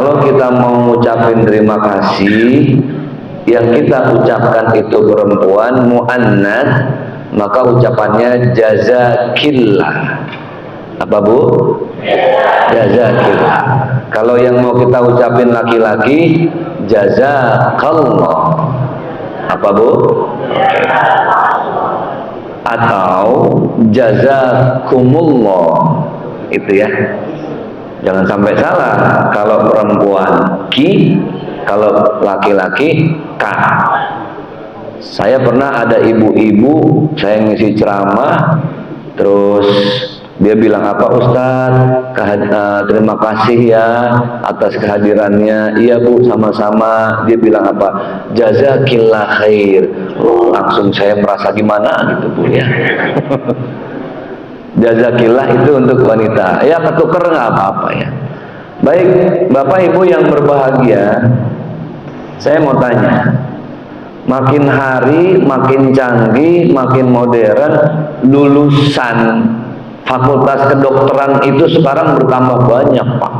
Kalau kita mau ucapin terima kasih, yang kita ucapkan itu perempuan muannats, maka ucapannya jazakillah. Apa Bu? Jazakillah. Kalau yang mau kita ucapin laki-laki, jazakallah. Apa Bu? Atau jazakumullah. Itu ya. Jangan sampai salah. Kalau perempuan ki, kalau laki-laki ka. Saya pernah ada ibu-ibu, saya ngisi ceramah, terus dia bilang apa, Ustadz, terima kasih ya atas kehadirannya. Iya Bu, sama-sama. Dia bilang apa, jazakillah khair. Langsung saya merasa gimana gitu Bu ya. Jazakillah itu untuk wanita. Ya ketuker nggak apa-apa ya. Baik, Bapak Ibu yang berbahagia, saya mau tanya, makin hari makin canggih, makin modern, lulusan fakultas kedokteran itu sekarang bertambah banyak Pak.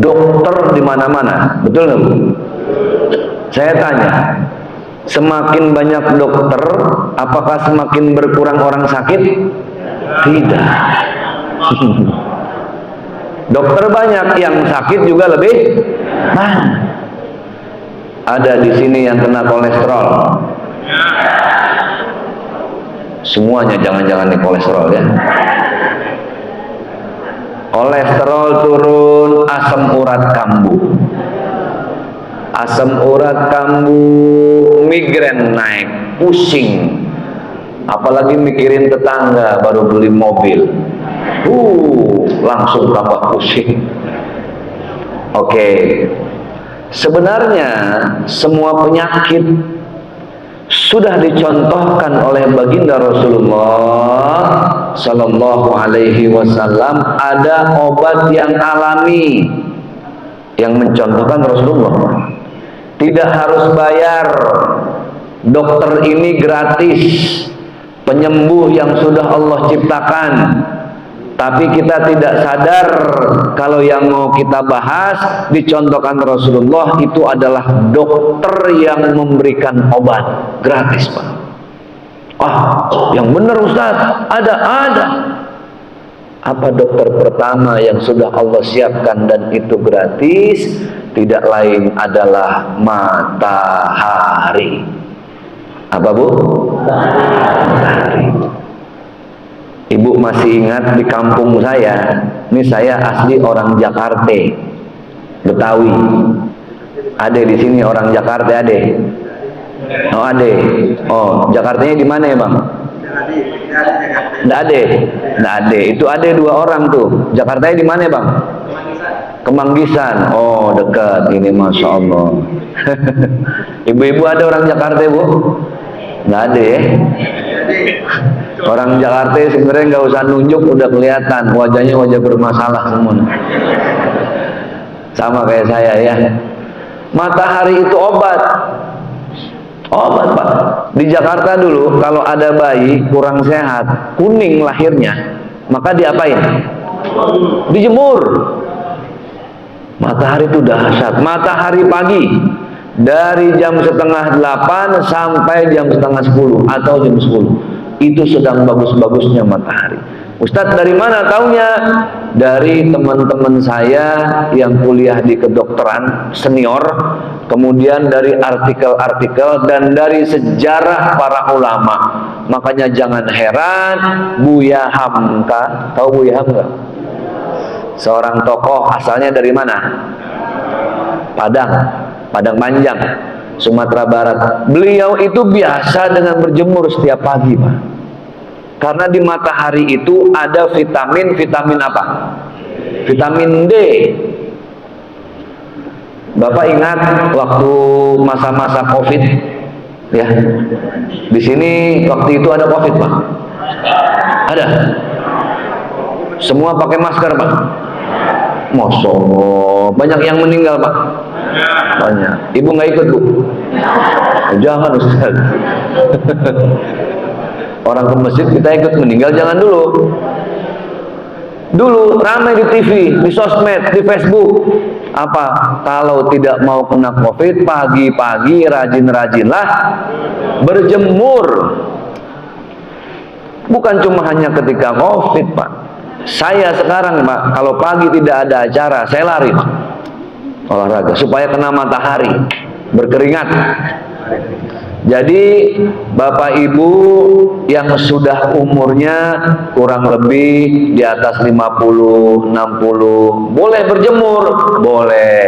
Dokter di mana-mana, betul nggak Bu? Saya tanya, semakin banyak dokter, apakah semakin berkurang orang sakit? Tidak. Dokter banyak, yang sakit juga lebih banyak. Ada di sini yang kena kolesterol. Semuanya jangan-jangan nih kolesterol ya. Kolesterol turun, asam urat kambuh. Asam urat kambuh, migrain naik, pusing. Apalagi mikirin tetangga baru beli mobil. Langsung tambah pusing. Oke. Sebenarnya semua penyakit sudah dicontohkan oleh baginda Rasulullah Sallallahu Alaihi Wasallam. Ada obat yang alami yang mencontohkan Rasulullah. Tidak harus bayar. Dokter ini gratis, penyembuh yang sudah Allah ciptakan. Tapi kita tidak sadar kalau yang mau kita bahas dicontohkan Rasulullah itu adalah dokter yang memberikan obat gratis Pak. Yang benar Ustaz, ada. Apa dokter pertama yang sudah Allah siapkan dan itu gratis? Tidak lain adalah matahari. Apa Bu? Matahari. Ibu masih ingat di kampung saya, ini saya asli orang Jakarta, Betawi. Ade di sini orang Jakarta, Ade. Oh Ade. Oh Jakartanya di mana ya Bang? Nggak Ade. Itu Ade 2 orang tuh. Jakartanya di mana ya Bang? Kemanggisan. Oh dekat ini, masya Allah. Ibu-ibu ada orang Jakarta Bu? Nggak ada ya. Orang Jakarta sebenarnya nggak usah nunjuk, udah kelihatan wajahnya wajah bermasalah semua. Sama kayak saya ya. Matahari itu obat Pak. Di Jakarta dulu kalau ada bayi kurang sehat, kuning lahirnya, maka diapain? Dijemur. Matahari itu dahsyat. Matahari pagi dari jam 7:30 sampai jam 9:30 atau jam 10. Itu sedang bagus-bagusnya matahari. Ustadz dari mana taunya? Dari teman-teman saya yang kuliah di kedokteran senior, kemudian dari artikel-artikel dan dari sejarah para ulama. Makanya jangan heran Buya Hamka, tahu Buya Hamka? Seorang tokoh asalnya dari mana? Padang Panjang, Sumatera Barat. Beliau itu biasa dengan berjemur setiap pagi Pak. Karena di matahari itu ada vitamin apa? Vitamin D. Bapak ingat waktu masa-masa COVID ya? Di sini waktu itu ada COVID Pak? Ada. Semua pakai masker Pak? Masya Allah. Banyak yang meninggal Pak? Banyak. Ibu nggak ikut Bu? Jangan Ustaz. Orang ke masjid kita ikut meninggal jangan dulu. Dulu ramai di TV, di sosmed, di Facebook. Apa? Kalau tidak mau kena COVID, pagi-pagi rajin-rajinlah berjemur. Bukan cuma hanya ketika COVID, Pak. Saya sekarang, Pak, kalau pagi tidak ada acara, saya lari, Pak, olahraga supaya kena matahari, berkeringat. Jadi Bapak Ibu yang sudah umurnya kurang lebih di atas 50, 60, boleh berjemur, boleh.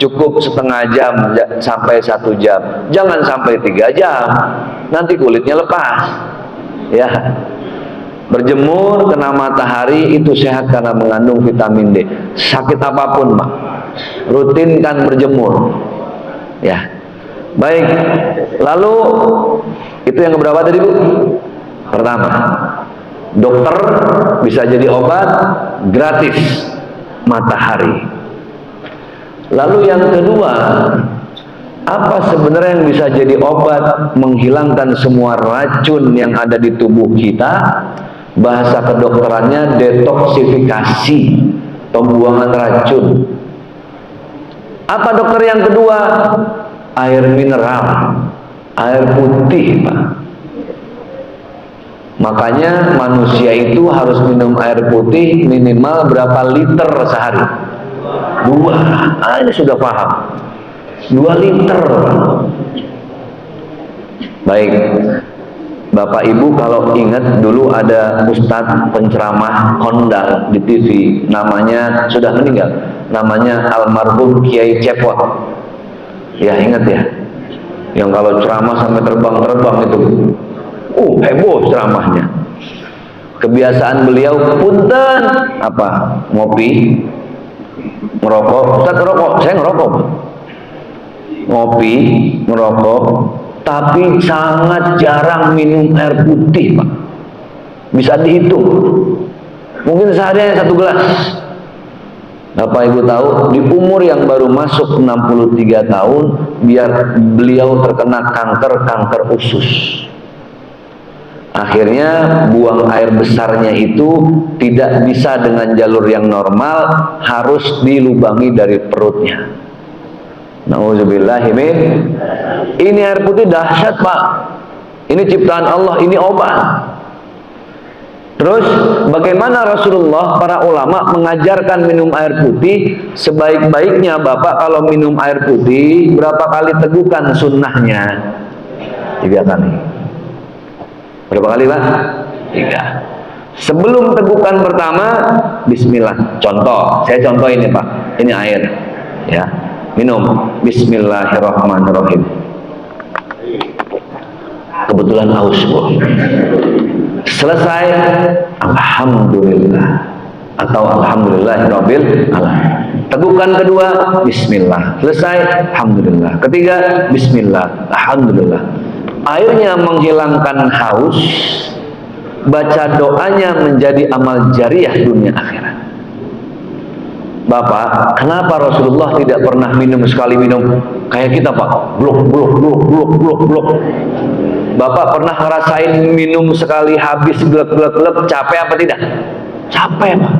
Cukup setengah jam sampai 1 jam. Jangan sampai 3 jam. Nanti kulitnya lepas. Ya. Berjemur kena matahari itu sehat karena mengandung vitamin D. Sakit apapun, Pak, rutinkan berjemur. Ya. Baik, lalu itu yang keberapa tadi, Bu? Pertama, dokter bisa jadi obat gratis, matahari. Lalu yang kedua, apa sebenarnya yang bisa jadi obat menghilangkan semua racun yang ada di tubuh kita? Bahasa kedokterannya detoksifikasi, pembuangan racun. Apa dokter yang kedua? Air mineral, air putih, Pak. Makanya manusia itu harus minum air putih minimal berapa liter sehari? 2. Ini sudah paham. 2 liter, Pak. Baik, Bapak Ibu kalau ingat dulu ada ustadz penceramah kondang di TV, namanya sudah meninggal, namanya almarhum Kiai Cepot. Ya, ingat ya, yang kalau ceramah sampai terbang-terbang itu, heboh ceramahnya. Kebiasaan beliau punten apa? Ngopi, ngerokok. Ustaz ngerokok, saya ngerokok. Ngopi, ngerokok, tapi sangat jarang minum air putih, Pak. Bisa dihitung. Mungkin sehari 1 gelas. Bapak Ibu tahu, di umur yang baru masuk 63 tahun, biar beliau terkena kanker usus. Akhirnya buang air besarnya itu tidak bisa dengan jalur yang normal, harus dilubangi dari perutnya. Nauzubillahimin. Ini air putih dahsyat, Pak. Ini ciptaan Allah, ini obat. Terus bagaimana Rasulullah, para ulama mengajarkan minum air putih? Sebaik-baiknya Bapak kalau minum air putih, berapa kali tegukan sunnahnya? 3 kali. Berapa kali, Pak? 3. Sebelum tegukan pertama, bismillah. Contoh, saya contoh ini, Pak. Ini air, ya. Minum. Bismillahirrahmanirrahim. Kebetulan haus, Bu. Selesai, alhamdulillah atau alhamdulillahirabbil alamin. Tegukan kedua, bismillah. Selesai, alhamdulillah. Ketiga, bismillah, alhamdulillah. Airnya menghilangkan haus, baca doanya menjadi amal jariah dunia akhirat. Bapak, kenapa Rasulullah tidak pernah minum sekali minum kayak kita, Pak? Blok. Bapak pernah ngerasain minum sekali habis glek, capek apa tidak? Capek, Pak.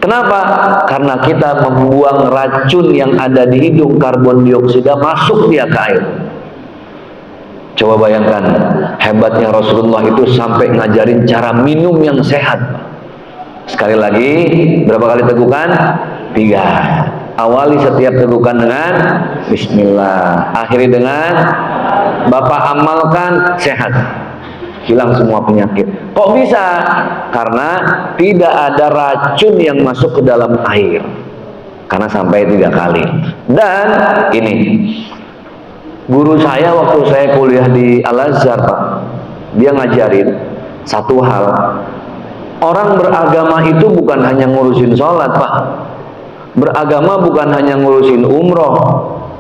Kenapa? Karena kita membuang racun yang ada di hidung, karbon dioksida masuk dia ke air. Coba bayangkan, hebatnya Rasulullah itu sampai ngajarin cara minum yang sehat. Sekali lagi, berapa kali tegukan? 3. Awali setiap tegukan dengan bismillah, akhiri dengan Bapak amalkan, sehat, hilang semua penyakit. Kok bisa? Karena tidak ada racun yang masuk ke dalam air, karena sampai 3 kali. Dan ini guru saya waktu saya kuliah di Al-Azhar, Pak, dia ngajarin satu hal. Orang beragama itu bukan hanya ngurusin sholat, Pak. Beragama bukan hanya ngurusin umroh,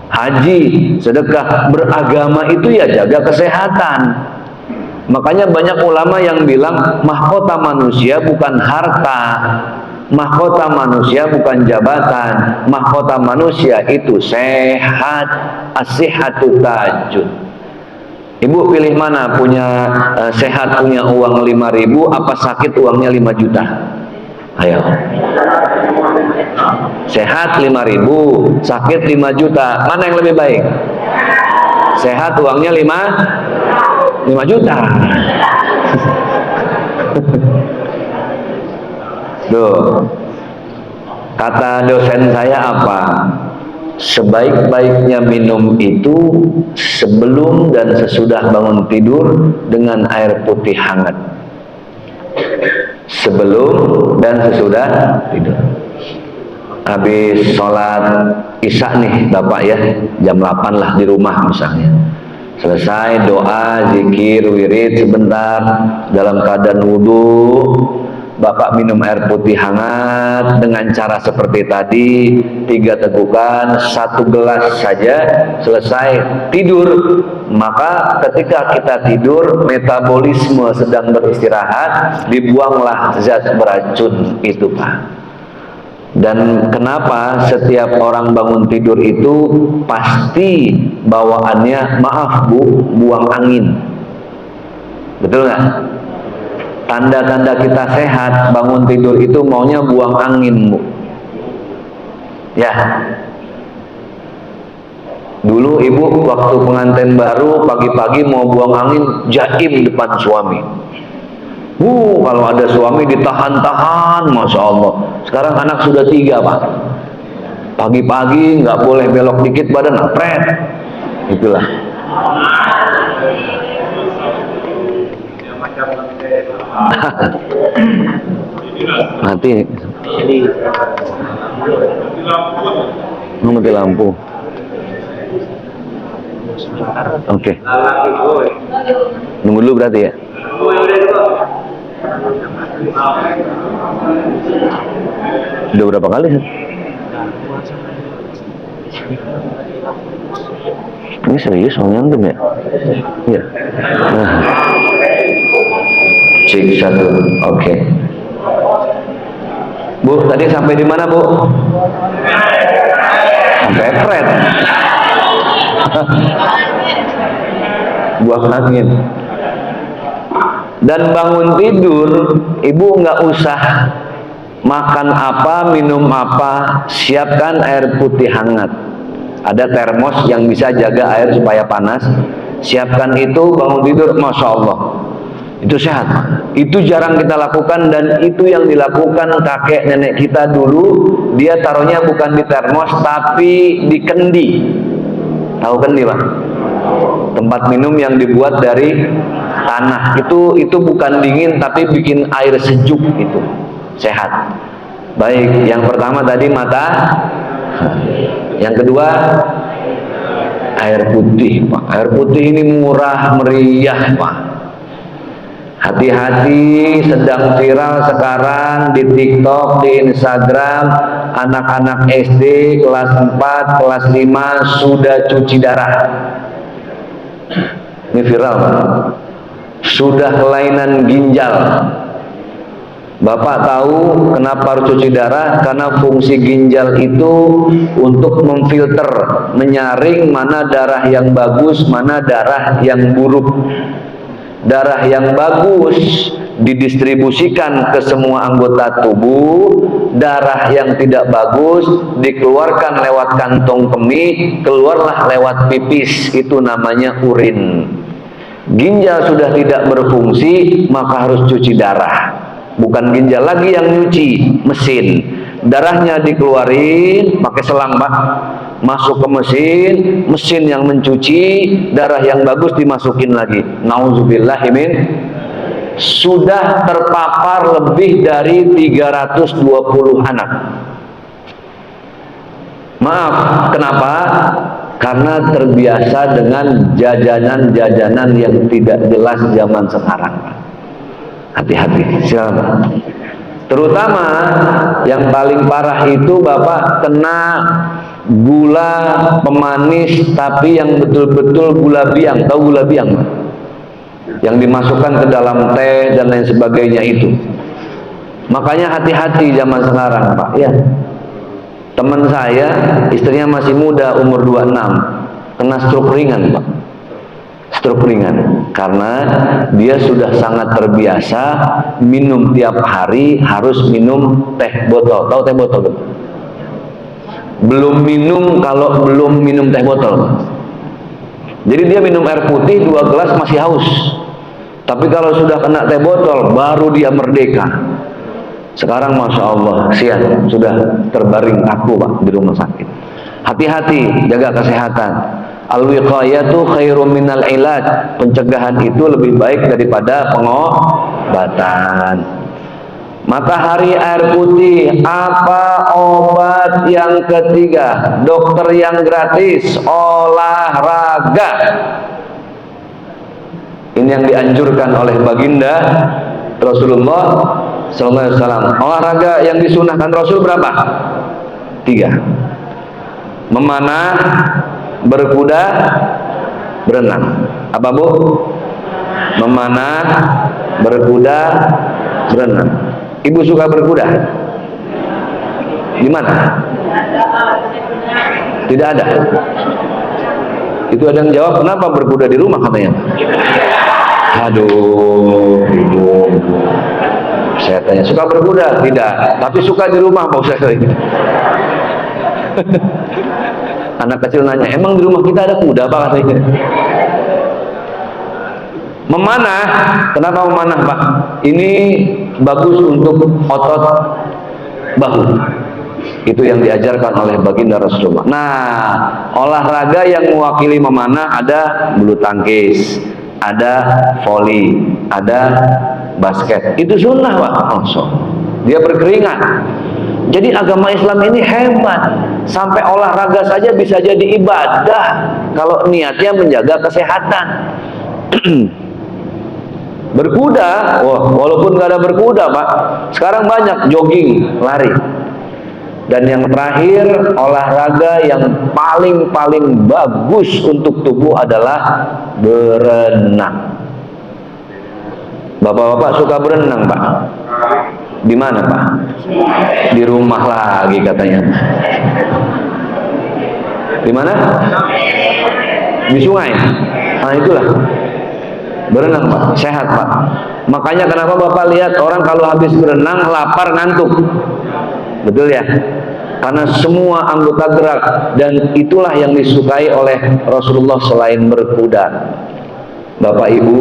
haji, sedekah. Beragama itu ya jaga kesehatan. Makanya banyak ulama yang bilang mahkota manusia bukan harta, mahkota manusia bukan jabatan, mahkota manusia itu sehat. As-sihhatu tajud. Ibu pilih mana? Punya sehat, punya uang 5.000, apa sakit uangnya 5 juta? Ayo. Sehat 5.000, sakit 5 juta. Mana yang lebih baik? Sehat uangnya 5 juta. Tuh. Kata dosen saya apa? Sebaik-baiknya minum itu sebelum dan sesudah bangun tidur dengan air putih hangat. Sebelum dan sesudah tidur. Habis sholat isya nih Bapak ya, jam 8 lah di rumah misalnya. Selesai doa, zikir, wirid sebentar, dalam keadaan wudhu, Bapak minum air putih hangat dengan cara seperti tadi, 3 tegukan, 1 gelas saja, selesai tidur. Maka ketika kita tidur, metabolisme sedang beristirahat, dibuanglah zat beracun itu Pak. Dan kenapa setiap orang bangun tidur itu pasti bawaannya, maaf Bu, buang angin? Betul nggak? Tanda-tanda kita sehat bangun tidur itu maunya buang angin Bu. Ya. Dulu ibu waktu pengantin baru pagi-pagi mau buang angin, jaim depan suami. Kalau ada suami ditahan-tahan, Masya Allah. Sekarang anak sudah 3 Pak. Pagi-pagi nggak boleh belok dikit badan pret. Itulah. Mati. Mati lampu. Oke. Nunggu dulu berarti ya. Udah berapa kali? Ini serius mau nyantem ya? Iya. Nah. Cek 1. Oke. Bu, tadi sampai di mana Bu? Sampai pret. Buang angin. Dan bangun tidur, ibu nggak usah makan apa, minum apa, siapkan air putih hangat. Ada termos yang bisa jaga air supaya panas. Siapkan itu, bangun tidur, Masya Allah. Itu sehat. Itu jarang kita lakukan dan itu yang dilakukan kakek nenek kita dulu. Dia taruhnya bukan di termos tapi di kendi. Tahu kendi Pak? Tempat minum yang dibuat dari tanah. Itu bukan dingin tapi bikin air sejuk itu. Sehat. Baik, yang pertama tadi mata. Yang kedua air putih Pak. Air putih ini murah meriah Pak. Hati-hati, sedang viral sekarang di TikTok, di Instagram, anak-anak SD kelas 4, kelas 5 sudah cuci darah. Ini viral Pak. Sudah kelainan ginjal. Bapak tahu kenapa harus cuci darah? Karena fungsi ginjal itu untuk memfilter, menyaring mana darah yang bagus, mana darah yang buruk. Darah yang bagus didistribusikan ke semua anggota tubuh, darah yang tidak bagus dikeluarkan lewat kantong kemih, keluarlah lewat pipis, itu namanya urin. Ginjal sudah tidak berfungsi, maka harus cuci darah. Bukan ginjal lagi yang nyuci, mesin. Darahnya dikeluarin pakai selang Pak, masuk ke mesin, mesin yang mencuci, darah yang bagus dimasukin lagi. Nauzubillahimin. Sudah terpapar lebih dari 320 anak. Maaf, kenapa? Karena terbiasa dengan jajanan-jajanan yang tidak jelas zaman sekarang. Hati-hati, silakan. Terutama yang paling parah itu Bapak kena gula pemanis tapi yang betul-betul gula biang. Tahu gula biang? Yang dimasukkan ke dalam teh dan lain sebagainya itu. Makanya hati-hati zaman sekarang Pak. Ya. Teman saya istrinya masih muda, umur 26, kena stroke ringan Pak. Stroke ringan karena dia sudah sangat terbiasa minum tiap hari, harus minum teh botol. Tahu teh botol? Belum minum kalau belum minum teh botol. Jadi dia minum air putih 2 gelas masih haus. Tapi kalau sudah kena teh botol baru dia merdeka. Sekarang Masya Allah siang sudah terbaring kaku Pak di rumah sakit. Hati-hati, jaga kesehatan. Al-wiqayatu khairum minal ilaj. Pencegahan itu lebih baik daripada pengobatan. Matahari, air putih. Apa obat yang ketiga? Dokter yang gratis, olahraga. Ini yang dianjurkan oleh baginda Rasulullah sallallahu alaihi wasallam. Olahraga yang disunahkan Rasul berapa? 3. Memanah, berkuda, berenang. Apa Bu? Memanah, berkuda, berenang. Ibu suka berkuda? Di mana? Tidak ada. Itu ada yang jawab, kenapa berkuda di rumah katanya? Aduh, ibu. Saya tanya, suka berkuda? Tidak. Tapi suka di rumah Pak Ustaz. Anak kecil nanya, emang di rumah kita ada kuda Pak katanya? Memanah, kenapa memanah Pak? Ini bagus untuk otot bahu. Itu yang diajarkan oleh baginda Rasulullah. Nah, olahraga yang mewakili memanah ada bulu tangkis, ada voli, ada basket. Itu sunnah Pak. Dia berkeringat. Jadi agama Islam ini hebat. Sampai olahraga saja bisa jadi ibadah kalau niatnya menjaga kesehatan. Berkuda, walaupun nggak ada berkuda Pak, sekarang banyak jogging, lari. Dan yang terakhir, olahraga yang paling bagus untuk tubuh adalah berenang. Bapak-bapak suka berenang Pak? Di mana Pak? Di rumah lagi katanya. Di mana? Di sungai. Nah itulah. Berenang Pak, sehat Pak. Makanya kenapa Bapak lihat orang kalau habis berenang lapar ngantuk. Betul ya? Karena semua anggota gerak, dan itulah yang disukai oleh Rasulullah selain berkuda. Bapak Ibu,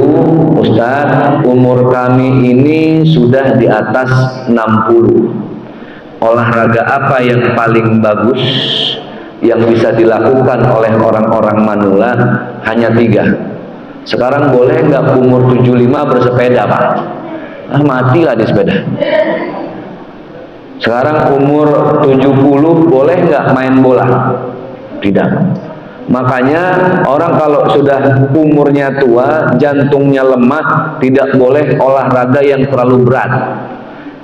Ustaz, umur kami ini sudah di atas 60. Olahraga apa yang paling bagus yang bisa dilakukan oleh orang-orang manula? Hanya 3. Sekarang boleh nggak umur 75 bersepeda Pak? Matilah di sepeda. Sekarang umur 70 boleh nggak main bola? Tidak. Makanya orang kalau sudah umurnya tua, jantungnya lemah, tidak boleh olahraga yang terlalu berat.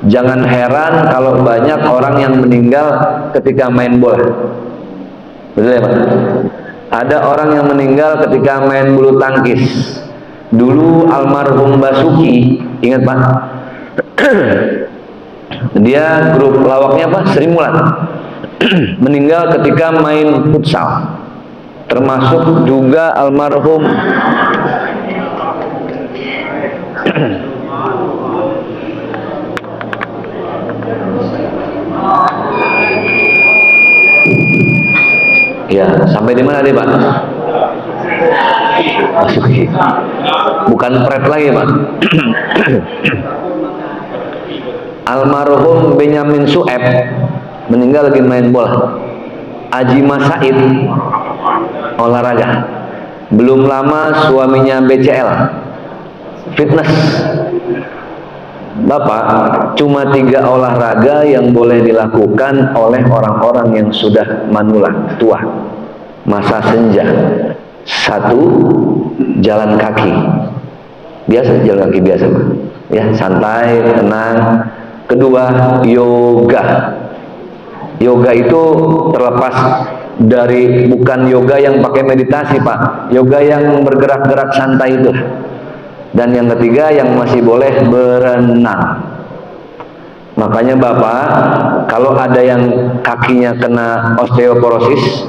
Jangan heran kalau banyak orang yang meninggal ketika main bola. Betul ya Pak? Ada orang yang meninggal ketika main bulu tangkis. Dulu almarhum Basuki, ingat Pak? Dia grup lawaknya apa? Sri Mulat. Meninggal ketika main futsal. Termasuk juga almarhum ya, sampai di mana deh Pak? Basuki. Bukan pret lagi Pak. Almarhum Benyamin Sueb meninggal lagi main bola. Ajima Said olahraga. Belum lama suaminya BCL fitness. Bapak, cuma 3 olahraga yang boleh dilakukan oleh orang-orang yang sudah manula, tua, masa senja. 1, jalan kaki. Biasa, jalan kaki biasa Pak. Ya, santai, tenang. 2, yoga. Yoga itu terlepas dari, bukan yoga yang pakai meditasi Pak, yoga yang bergerak-gerak santai itu. Dan yang ketiga yang masih boleh berenang. Makanya Bapak, kalau ada yang kakinya kena osteoporosis,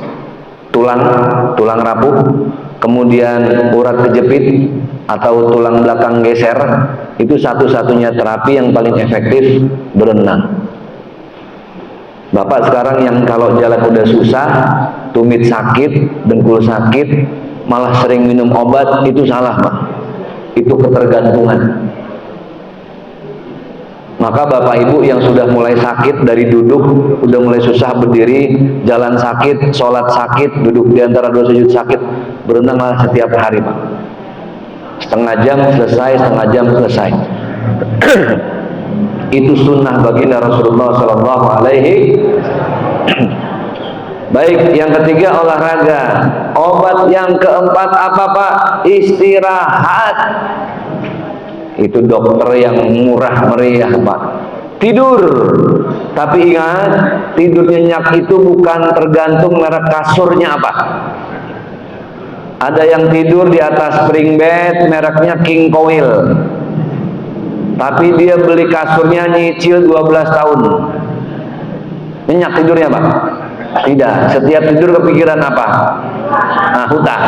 tulang rapuh, kemudian urat kejepit atau tulang belakang geser, itu satu-satunya terapi yang paling efektif berenang. Bapak sekarang yang kalau jalan udah susah, tumit sakit, dengkul sakit, malah sering minum obat, itu salah Pak. Itu ketergantungan. Maka Bapak Ibu yang sudah mulai sakit dari duduk, udah mulai susah berdiri, jalan sakit, sholat sakit, duduk di antara dua sujud sakit, berenanglah setiap hari Pak. Setengah jam selesai, setengah jam selesai. Itu sunnah baginda Rasulullah Sallallahu Alaihi. Baik, yang ketiga olahraga. Obat yang keempat apa Pak? Istirahat. Itu dokter yang murah meriah Pak. Tidur. Tapi ingat, tidur nyenyak itu bukan tergantung merek kasurnya apa. Ada yang tidur di atas spring bed mereknya King Coil, tapi dia beli kasurnya nyicil 12 tahun. Nyenyak tidurnya Pak? Tidak. Setiap tidur kepikiran apa? Nah, hutang.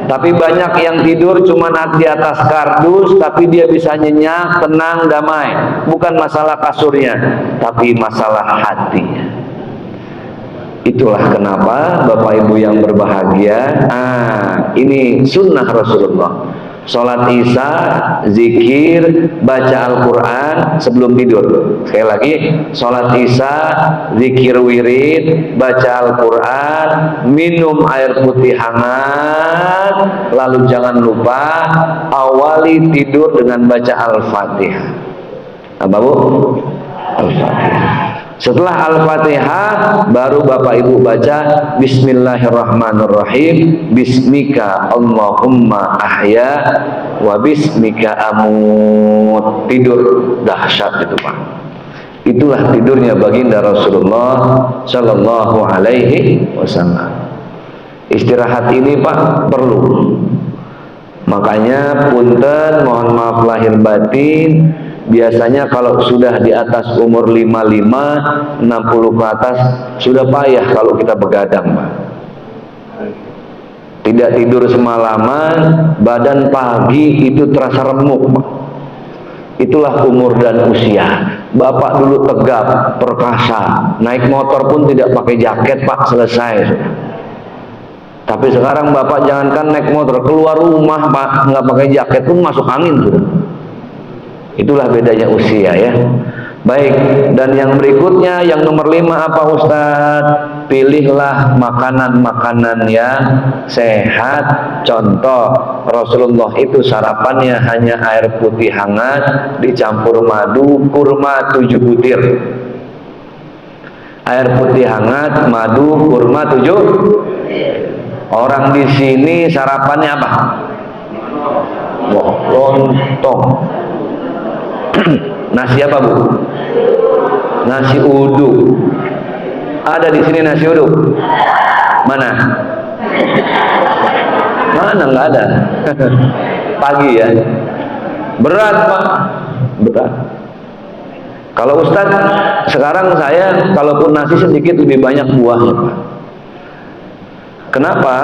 Tapi banyak yang tidur cuma di atas kardus, tapi dia bisa nyenyak, tenang, damai. Bukan masalah kasurnya, tapi masalah hatinya. Itulah kenapa Bapak Ibu yang berbahagia, ini sunnah Rasulullah. Sholat isya, zikir, baca Al-Quran sebelum tidur. Sekali lagi, sholat isya, zikir wirid, baca Al-Quran, minum air putih hangat, lalu jangan lupa awali tidur dengan baca Al-Fatihah. Apa Bu? Al-Fatihah. Setelah Al-Fatihah baru Bapak Ibu baca Bismillahirrahmanirrahim, Bismika Allahumma ahya wa bismika amut. Tidur dahsyat itu Pak. Itulah tidurnya baginda Rasulullah Sallallahu Alaihi Wasallam. Istirahat ini Pak perlu. Makanya punten, mohon maaf lahir batin, biasanya kalau sudah di atas umur 55, 60 ke atas sudah payah kalau kita begadang Pak. Tidak tidur semalaman, badan pagi itu terasa remuk Pak. Itulah umur dan usia. Bapak dulu tegap, perkasa, naik motor pun tidak pakai jaket Pak, selesai sudah. Tapi sekarang Bapak jangankan naik motor, keluar rumah Pak nggak pakai jaket pun masuk angin sudah. Itulah bedanya usia ya. Baik, dan yang berikutnya yang nomor 5 apa Ustadz? Pilihlah makanan-makanan yang sehat. Contoh, Rasulullah itu sarapannya hanya air putih hangat dicampur madu, kurma 7 butir. Air putih hangat, madu, kurma 7. Orang di sini sarapannya apa? Wah, lontong. Nasi apa Bu? Nasi uduk. Ada di sini nasi uduk? Mana? Mana nggak ada? Pagi ya. Berat Pak. Berat. Kalau Ustadz sekarang saya kalaupun nasi sedikit lebih banyak buahnya Pak. Kenapa?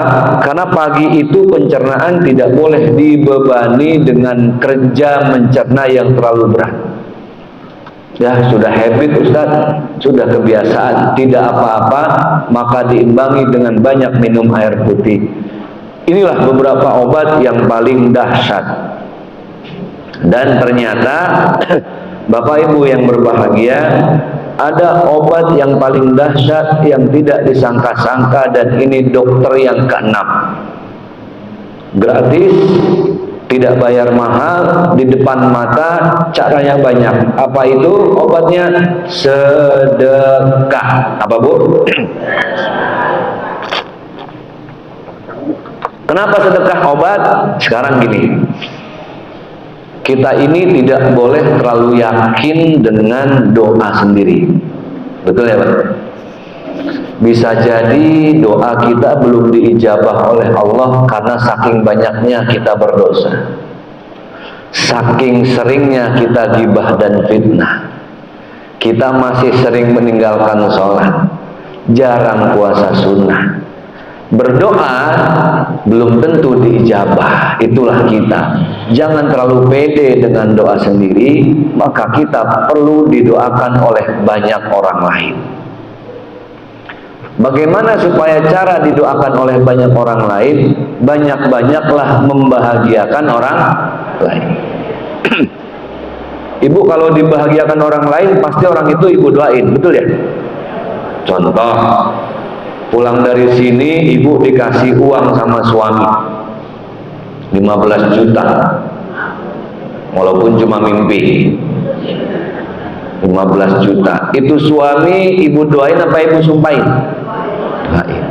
Karena pagi itu pencernaan tidak boleh dibebani dengan kerja mencerna yang terlalu berat. Ya, sudah habit Ustaz, sudah kebiasaan, tidak apa-apa, maka diimbangi dengan banyak minum air putih. Inilah beberapa obat yang paling dahsyat. Dan ternyata Bapak Ibu yang berbahagia, ada obat yang paling dahsyat yang tidak disangka-sangka, dan ini dokter yang ke-6. Gratis, tidak bayar mahal, di depan mata, caranya banyak. Apa itu obatnya? Sedekah. Apa Bu? Kenapa sedekah obat? Sekarang gini, kita ini tidak boleh terlalu yakin dengan doa sendiri. Betul ya Pak? Bisa jadi doa kita belum diijabah oleh Allah karena saking banyaknya kita berdosa, saking seringnya kita gibah dan fitnah, kita masih sering meninggalkan sholat, jarang puasa sunnah, Berdoa belum tentu diijabah. Itulah kita. Jangan terlalu pede dengan doa sendiri, maka kita perlu didoakan oleh banyak orang lain. Bagaimana supaya cara didoakan oleh banyak orang lain? Banyak-banyaklah membahagiakan orang lain. Ibu kalau dibahagiakan orang lain, pasti orang itu ibu doain, betul ya? Contoh, pulang dari sini ibu dikasih uang sama suami 15 juta, walaupun cuma mimpi. 15 juta itu suami ibu doain apa ibu sumpahin? Doain.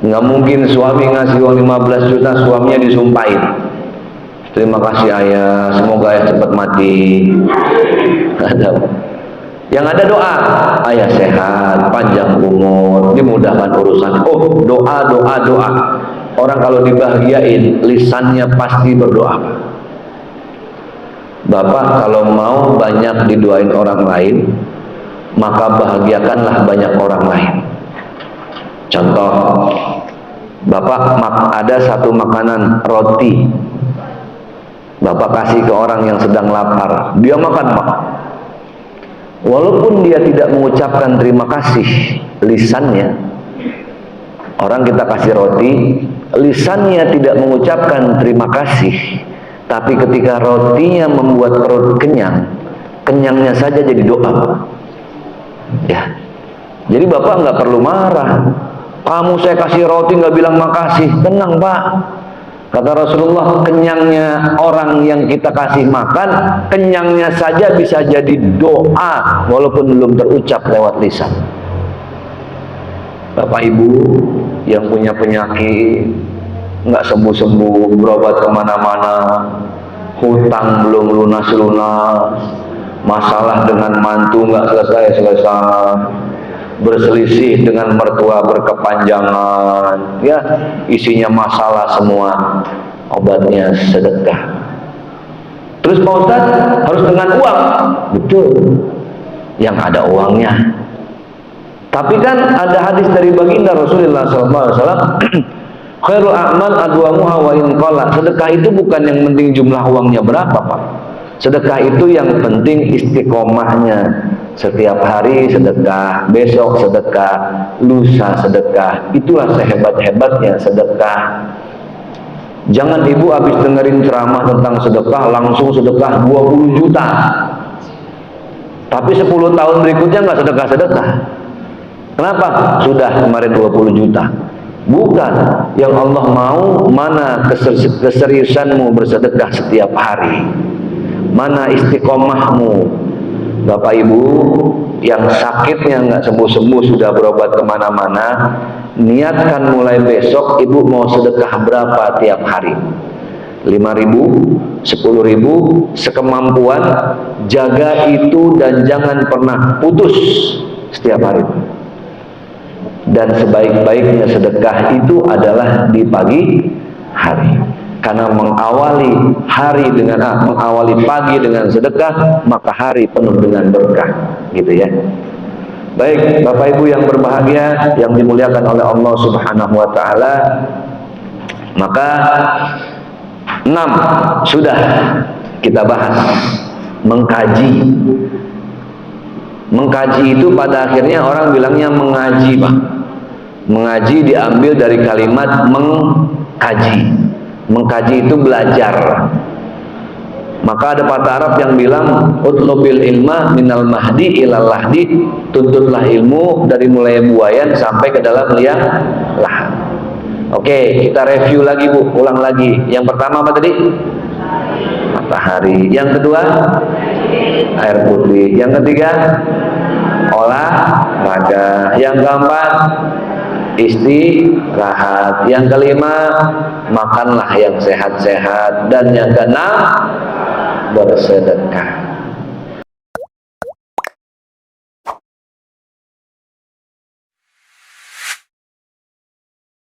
Nggak mungkin suami ngasih uang 15 juta suaminya disumpahin, terima kasih ayah, semoga ayah cepat mati. Ada. Yang ada doa, ayah sehat, panjang umur, dimudahkan urusan. Oh, doa, doa, doa. Orang kalau dibahagiain, lisannya pasti berdoa. Bapak kalau mau banyak didoain orang lain, maka bahagiakanlah banyak orang lain. Contoh, Bapak ada satu makanan roti, Bapak kasih ke orang yang sedang lapar, dia makan Pak. Walaupun dia tidak mengucapkan terima kasih lisannya, orang kita kasih roti, lisannya tidak mengucapkan terima kasih, tapi ketika rotinya membuat perut kenyang, kenyangnya saja jadi doa. Ya, jadi Bapak nggak perlu marah. Kamu saya kasih roti nggak bilang makasih, tenang Pak. Kata Rasulullah, kenyangnya orang yang kita kasih makan, kenyangnya saja bisa jadi doa walaupun belum terucap lewat lisan. Bapak Ibu yang punya penyakit nggak sembuh-sembuh, berobat kemana-mana, hutang belum lunas-lunas, masalah dengan mantu nggak selesai-selesai, berselisih dengan mertua berkepanjangan, ya isinya masalah semua, obatnya sedekah. Terus Pak Ustadz harus dengan uang, betul, yang ada uangnya. Tapi kan ada hadis dari baginda Rasulullah SAW, khairul a'mal adwamuha wa in qalla. Sedekah itu bukan yang penting jumlah uangnya berapa Pak. Sedekah itu yang penting istiqomahnya. Setiap hari sedekah, besok sedekah, lusa sedekah. Itulah sehebat-hebatnya sedekah. Jangan ibu habis dengerin ceramah tentang sedekah langsung sedekah 20 juta, tapi 10 tahun berikutnya nggak sedekah-sedekah. Kenapa? Sudah kemarin 20 juta. Bukan. Yang Allah mau mana keseriusanmu bersedekah setiap hari, mana istiqomahmu. Bapak Ibu yang sakitnya nggak sembuh-sembuh sudah berobat kemana-mana, niatkan mulai besok ibu mau sedekah berapa tiap hari? 5.000, 10.000, sekemampuan. Jaga itu dan jangan pernah putus setiap hari. Dan sebaik-baiknya sedekah itu adalah di pagi hari. Karena mengawali hari dengan mengawali pagi dengan sedekah, maka hari penuh dengan berkah, gitu ya. Baik, Bapak Ibu yang berbahagia, yang dimuliakan oleh Allah Subhanahu wa taala. Maka 6 sudah kita bahas, mengkaji. Mengkaji itu pada akhirnya orang bilangnya mengaji, Pak. Mengaji diambil dari kalimat mengkaji. Mengkaji itu belajar. Maka ada patah Arab yang bilang utlubil ilma minal mahdi ilal lahdi, tuntutlah ilmu dari mulai buayan sampai ke dalam liang lahat. Oke, kita review lagi Bu, ulang lagi. Yang pertama apa tadi? Matahari. Yang kedua air putih. Yang ketiga olahraga. Yang keempat istirahat. Yang kelima makanlah yang sehat-sehat. Dan yang keenam bersedekah.